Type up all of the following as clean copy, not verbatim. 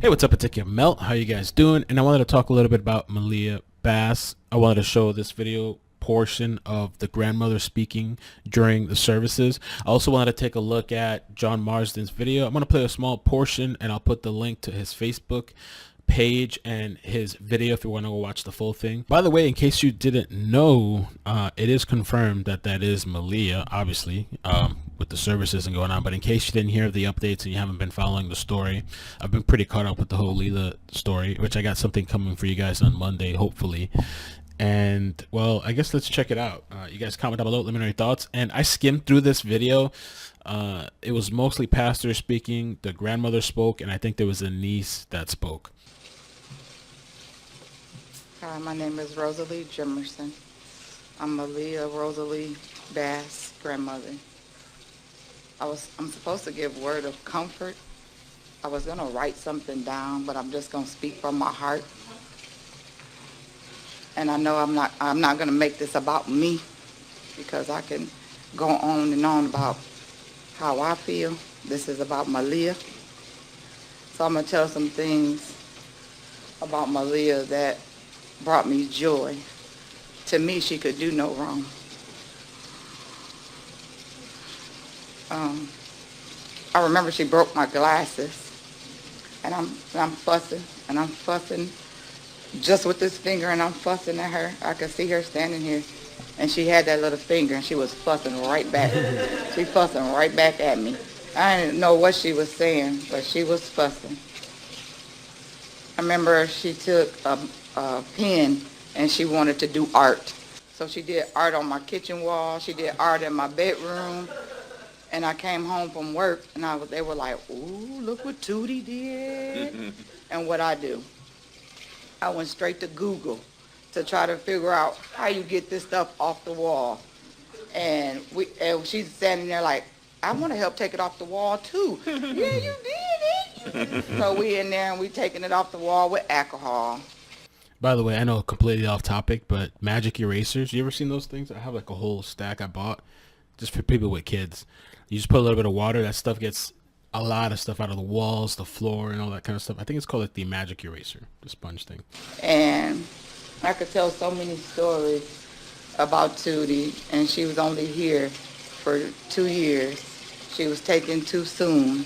Hey, what's up? It's iCkEdMeL. How you guys doing? And I wanted to talk a little bit about Maliyah Bass. I wanted to show this video portion of the grandmother speaking during the services. I also wanted to take a look at John Marsden's video. I'm going to play a small portion and I'll put the link to his Facebook page and his video if you want to go watch the full thing. By the way, in case you didn't know, it is confirmed that that is Maliyah, obviously, with the services and going on. But in case you didn't hear the updates and you haven't been following the story, I've been pretty caught up with the whole Leela story, which I got something coming for you guys on Monday, hopefully. And well, I guess let's check it out. You guys comment down below, let me know your thoughts. And I skimmed through this video. It was mostly pastor speaking, the grandmother spoke, and I think there was a niece that spoke. Hi, my name is Rosalie Jimerson. I'm Maliyah Rosalie Bass' grandmother. I'm supposed to give word of comfort. I was gonna write something down, but I'm just gonna speak from my heart. And I know I'm not gonna make this about me, because I can go on and on about how I feel. This is about Maliyah. So I'm gonna tell some things about Maliyah that brought me joy. To me, she could do no wrong. I remember she broke my glasses, and I'm fussing just with this finger, and I'm fussing at her. I could see her standing here, and she had that little finger, and she was fussing right back. She fussing right back at me. I didn't know what she was saying, but she was fussing. I remember she took a pen and she wanted to do art. So she did art on my kitchen wall. She did art in my bedroom. And I came home from work and they were like, "Ooh, look what Tootie did." And what I do, I went straight to Google to try to figure out how you get this stuff off the wall. And she's standing there like, "I want to help take it off the wall too." "Yeah, you did it." So we in there and we taking it off the wall with alcohol. By the way, I know completely off topic, but magic erasers, you ever seen those things? I have like a whole stack I bought just for people with kids. You just put a little bit of water, that stuff gets a lot of stuff out of the walls, the floor, and all that kind of stuff. I think it's called like the magic eraser, the sponge thing. And I could tell so many stories about Tootie, and she was only here for 2 years. She was taken too soon.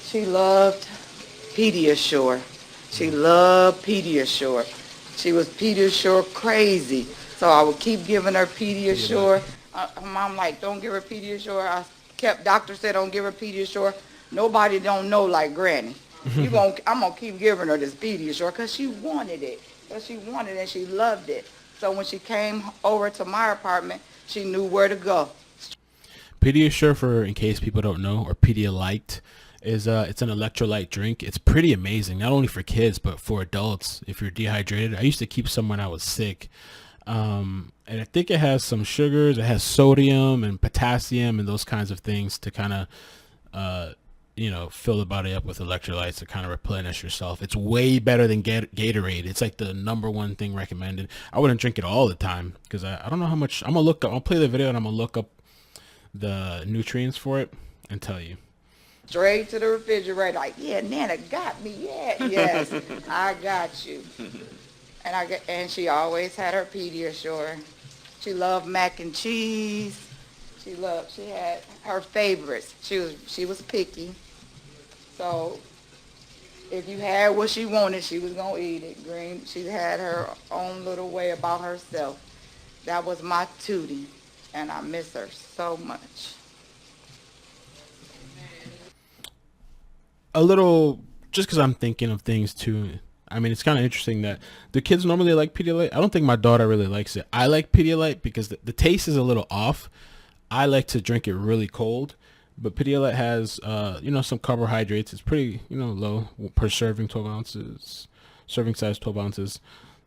She loved Pediasure. She loved Pediasure. She was Pediasure crazy. So I would keep giving her Pediasure. Her mom like, "Don't give her Pediasure." Doctor said, "Don't give her Pediasure." Nobody don't know like Granny. I'm gonna keep giving her this Pediasure because she wanted it. Because she wanted it and she loved it. So when she came over to my apartment, she knew where to go. Pediasure, for in case people don't know, or Pedialyte, is it's an electrolyte drink. It's pretty amazing, not only for kids but for adults if you're dehydrated. I used to keep some when I was sick, and I think it has some sugars. It has sodium and potassium and those kinds of things to kind of fill the body up with electrolytes to kind of replenish yourself. It's way better than Gatorade. It's like the #1 thing recommended. I wouldn't drink it all the time because I don't know how much. I'll play the video and I'm gonna look up the nutrients for it and tell you. Straight to the refrigerator, like, "Yeah, Nana got me. Yeah, yes, I got you." And she always had her Pediasure. She loved mac and cheese. She had her favorites. She was picky. So if you had what she wanted, she was gonna eat it. She had her own little way about herself. That was my Tootie, and I miss her so much. A little, just because I'm thinking of things too. I mean, it's kind of interesting that the kids normally like Pedialyte. I don't think my daughter really likes it. I like Pedialyte because the taste is a little off. I like to drink it really cold, but Pedialyte has some carbohydrates. It's pretty low per serving, 12 ounces, serving size 12 ounces.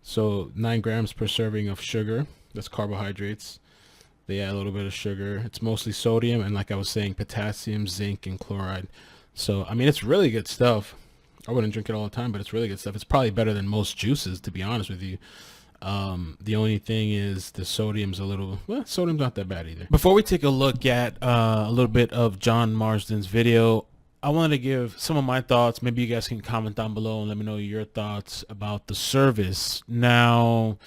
So 9 grams per serving of sugar. That's carbohydrates. They add a little bit of sugar. It's mostly sodium and, like I was saying, potassium, zinc, and chloride. So, I mean, it's really good stuff. I wouldn't drink it all the time, but it's really good stuff. It's probably better than most juices, to be honest with you. The only thing is the sodium's sodium's not that bad either. Before we take a look at a little bit of John Marsden's video, I wanted to give some of my thoughts. Maybe you guys can comment down below and let me know your thoughts about the service. Now,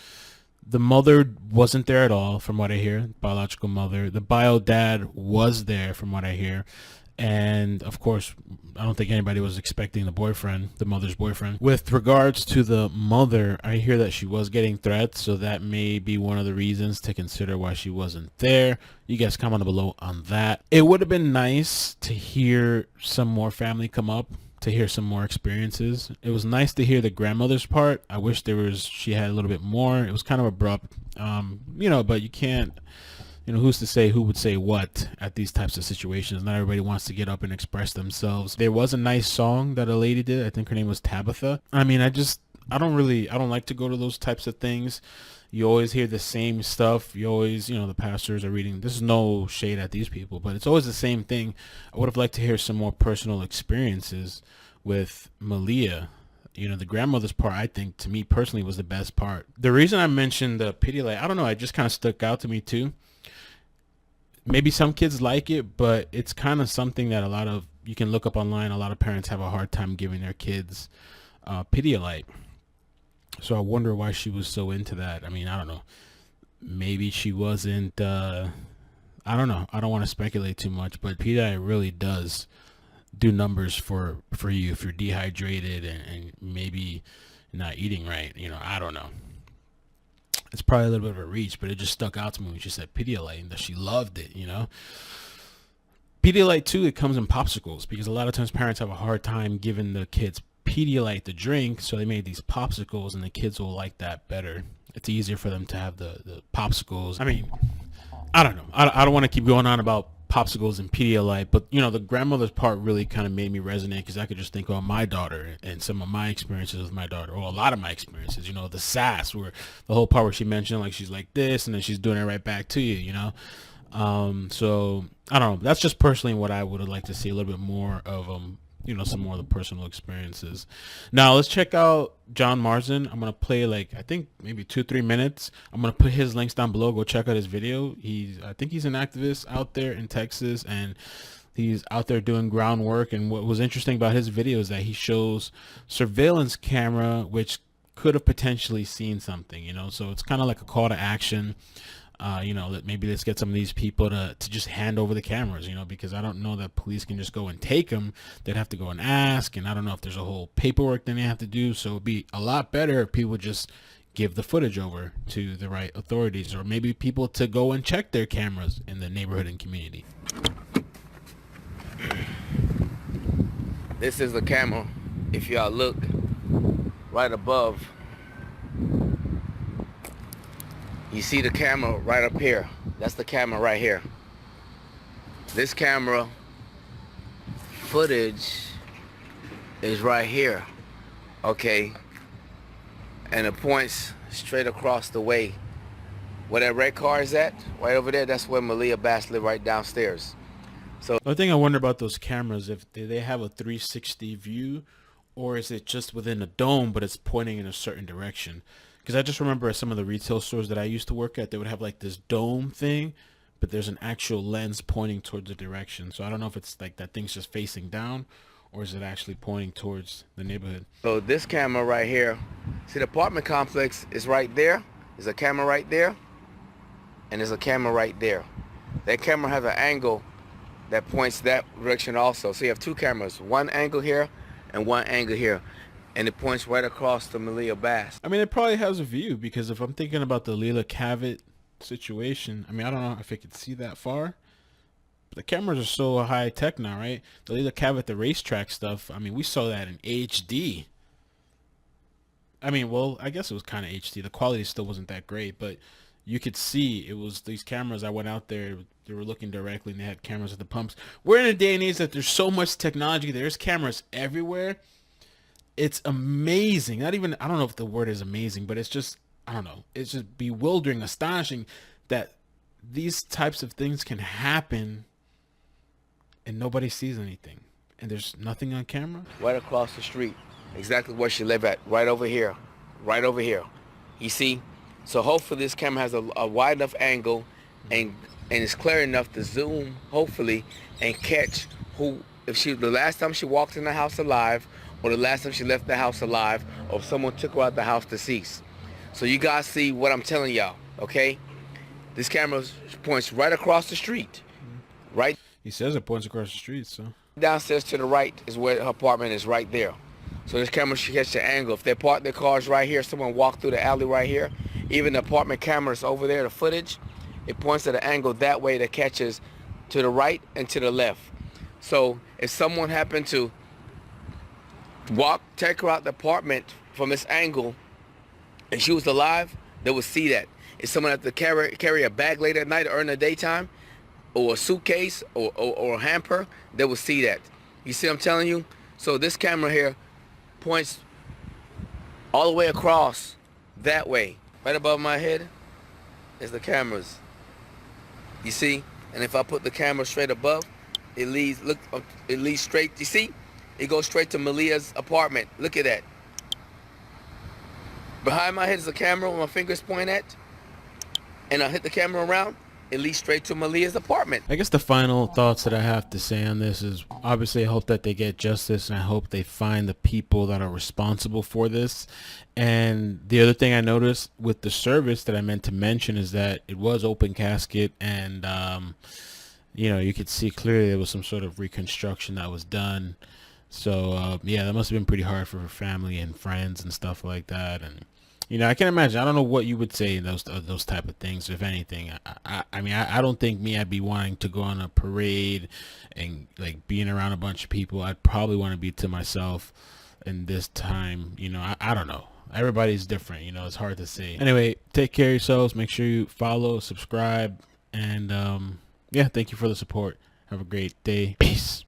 the mother wasn't there at all, from what I hear, biological mother. The bio dad was there, from what I hear. And of course, I don't think anybody was expecting the boyfriend, the mother's boyfriend. With regards to the mother, I hear that she was getting threats, so that may be one of the reasons to consider why she wasn't there. You guys comment below on that. It would have been nice to hear some more family come up, to hear some more experiences. It was nice to hear the grandmother's part. I wish she had a little bit more. It was kind of abrupt, but you can't, who's to say who would say what at these types of situations? Not everybody wants to get up and express themselves. There was a nice song that a lady did. I think her name was Tabitha. I mean, I don't like to go to those types of things. You always hear the same stuff. You always, the pastors are reading. This is no shade at these people, but it's always the same thing. I would have liked to hear some more personal experiences with Maliyah. The grandmother's part, I think, to me personally, was the best part. The reason I mentioned the Pedialyte, I don't know, it just kind of stuck out to me too. Maybe some kids like it, but it's kind of something that you can look up online. A lot of parents have a hard time giving their kids Pedialyte. So I wonder why she was so into that. I mean, I don't know. Maybe she wasn't, I don't know. I don't want to speculate too much, but Pedialyte really does do numbers for you if you're dehydrated and maybe not eating right. I don't know. It's probably a little bit of a reach, but it just stuck out to me when she said Pedialyte and that she loved it, Pedialyte too, it comes in popsicles because a lot of times parents have a hard time giving the kids Pedialyte to drink, so they made these popsicles and the kids will like that better. It's easier for them to have the popsicles. I mean, I don't know. I don't want to keep going on about popsicles and Pedialyte, but the grandmother's part really kind of made me resonate because I could just think of my daughter and some of my experiences with my daughter, or a lot of my experiences, the sass, where the whole part where she mentioned like she's like this and then she's doing it right back to you, so I don't know, that's just personally what I would have liked to see, a little bit more of some more of the personal experiences. Now let's check out John Marsden. I'm gonna play I think maybe 2-3 minutes. I'm gonna put his links down below. Go check out his video. I think he's an activist out there in Texas, and he's out there doing groundwork. And what was interesting about his video is that he shows surveillance camera which could have potentially seen something, so it's kind of like a call to action. That maybe let's get some of these people to just hand over the cameras, because I don't know that police can just go and take them. They'd have to go and ask, and I don't know if there's a whole paperwork that they have to do. So it'd be a lot better if people just give the footage over to the right authorities, or maybe people to go and check their cameras in the neighborhood and community. This is the camera. If y'all look right above, you see the camera right up here. That's the camera right here. This camera footage is right here, okay? And it points straight across the way. Where that red car is at, right over there, that's where Maliyah Bass live, right downstairs. So the thing I wonder about those cameras, if they have a 360 view, or is it just within a dome but it's pointing in a certain direction? Because I just remember at some of the retail stores that I used to work at, they would have like this dome thing, but there's an actual lens pointing towards the direction. So I don't know if it's like that thing's just facing down, or is it actually pointing towards the neighborhood? So this camera right here, see the apartment complex is right there. There's a camera right there, and there's a camera right there. That camera has an angle that points that direction also. So you have two cameras, one angle here and one angle here. And it points right across to Maliyah Bass. I mean, it probably has a view, because if I'm thinking about the Leila Cavett situation, I mean, I don't know if it could see that far. But the cameras are so high tech now, right? The Leila Cavett, the racetrack stuff, I mean, we saw that in HD. I mean, well, I guess it was kind of HD. The quality still wasn't that great, but you could see it was these cameras. I went out there, they were looking directly, and they had cameras at the pumps. We're in a day and age that there's so much technology. There's cameras everywhere. It's amazing. Not even, I don't know if the word is amazing, but it's just, I don't know. It's just bewildering, astonishing that these types of things can happen and nobody sees anything. And there's nothing on camera. Right across the street. Exactly where she live at. Right over here. Right over here. You see? So hopefully this camera has a wide enough angle and it's clear enough to zoom, hopefully, and catch who if the last time she walked in the house alive, or the last time she left the house alive, or if someone took her out the house deceased. So you guys see what I'm telling y'all, okay? This camera points right across the street, right? He says it points across the street, so. Downstairs to the right is where her apartment is, right there. So this camera should catch the angle. If they park their cars right here, someone walked through the alley right here, even the apartment cameras over there, the footage, it points at an angle that way that catches to the right and to the left. So if someone happened to take her out the apartment from this angle and she was alive, they would see that. If someone had to carry a bag late at night or in the daytime, or a suitcase or a hamper, they will see that. You see what I'm telling you? So this camera here points all the way across that way. Right above my head is the cameras. You see? And if I put the camera straight above, it leads straight. You see? It goes straight to Maliyah's apartment. Look at that. Behind my head is a camera where my fingers point at. And I hit the camera around. It leads straight to Maliyah's apartment. I guess the final thoughts that I have to say on this is, obviously I hope that they get justice, and I hope they find the people that are responsible for this. And the other thing I noticed with the service that I meant to mention is that it was open casket, and you know, you could see clearly there was some sort of reconstruction that was done. So yeah, that must have been pretty hard for her family and friends and stuff like that. And you know, I can imagine. I don't know what you would say in those type of things, if anything. I mean, I don't think I'd be wanting to go on a parade and like being around a bunch of people. I'd probably want to be to myself in this time. You know, I don't know. Everybody's different. You know, it's hard to say. Anyway, take care of yourselves. Make sure you follow, subscribe, and yeah, thank you for the support. Have a great day. Peace.